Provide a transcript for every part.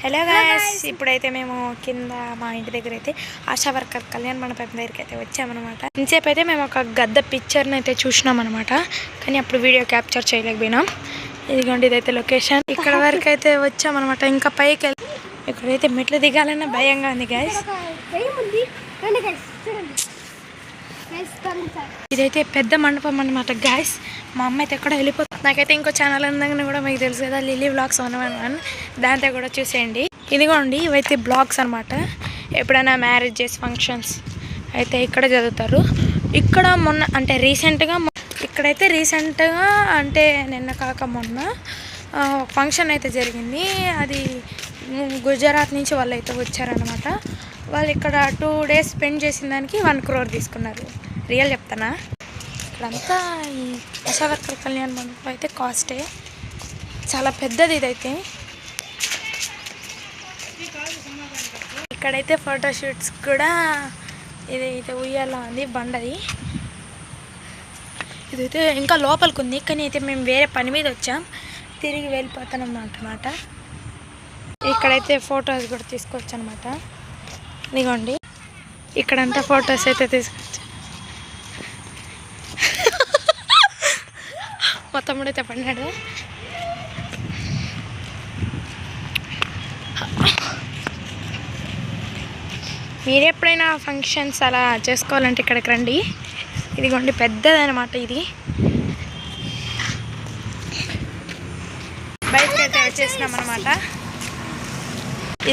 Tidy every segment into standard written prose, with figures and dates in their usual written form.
Hello guys, ఇప్పుడైతే మేము కింద మా ఇంటి దగ్గర అయితే ఆశా వర్కర్ కళ్యాణ్ మండపం దగ్గరికి అయితే వచ్చామన్నమాట. ఇంతసేపు అయితే మేము ఒక గద్ద పిక్చర్ని అయితే చూసినాం అనమాట, కానీ అప్పుడు వీడియో క్యాప్చర్ చేయలేకపోయినాం. ఇదిగోండి, ఇదైతే లొకేషన్. ఇక్కడ వరకు అయితే వచ్చామన్నమాట. ఇంకా పైకి ఇక్కడైతే మెట్లు దిగాలన్న భయంగా ఉంది గాయ్స్. ఇదైతే పెద్ద మండపం అన్నమాట గాయ్స్. మా అమ్మ అయితే ఎక్కడ వెళ్ళిపోతుంది. నాకైతే ఇంకో ఛానల్ ఉందని కూడా మీకు తెలుసు కదా, లిల్లీ బ్లాగ్స్ 111, దాంతో కూడా చూసేయండి. ఇదిగోండి, ఇవైతే బ్లాగ్స్ అనమాట. ఎప్పుడైనా మ్యారేజెస్ ఫంక్షన్స్ అయితే ఇక్కడ చదువుతారు. ఇక్కడ మొన్న అంటే రీసెంట్గా అంటే నిన్న కాక మొన్న ఫంక్షన్ అయితే జరిగింది. అది గుజరాత్ నుంచి వాళ్ళు అయితే వచ్చారనమాట. వాళ్ళు ఇక్కడ 2 days స్పెండ్ చేసిన దానికి 1 crore తీసుకున్నారు. రియల్ చెప్తానా, ఇక్కడంతా ఈ ఆశా వర్కర్ కళ్యాణ్ మండపం అయితే కాస్టే చాలా పెద్దది. ఇదైతే ఇక్కడైతే ఫోటోషూట్స్ కూడా ఇదైతే ఉయ్యాలా ఉంది బండది. ఇదైతే ఇంకా లోపలికి ఉంది, కానీ అయితే మేము వేరే పని మీద వచ్చాం, తిరిగి వెళ్ళిపోతాం అన్నమాట. ఇక్కడైతే ఫొటోస్ కూడా తీసుకోవచ్చు అనమాట. ఇదిగోండి, ఇక్కడంతా ఫొటోస్ అయితే తీసుకోవచ్చు. మా తమ్ముడు అయితే పడినాడు. మీరు ఎప్పుడైనా ఫంక్షన్స్ అలా చేసుకోవాలంటే ఇక్కడికి రండి. ఇదిగోండి, పెద్దదనమాట. ఇది బయటకు అయితే వచ్చేసినాం అనమాట.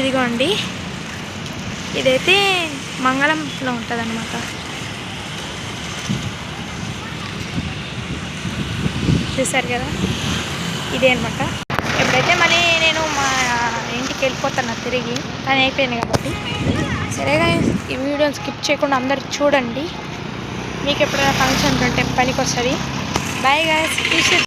ఇదిగోండి, ఇదైతే మంగళంలో ఉంటుంది అనమాట. చూసారు కదా, ఇదే అనమాట. ఎప్పుడైతే మళ్ళీ నేను మా ఇంటికి వెళ్ళిపోతాను తిరిగి, పని అయిపోయింది కాబట్టి. సరేగా, ఈ వీడియోని స్కిప్ చేయకుండా అందరు చూడండి. మీకు ఎప్పుడైనా ఫంక్షన్స్ ఉంటే పనికి వస్తుంది. Bye guys.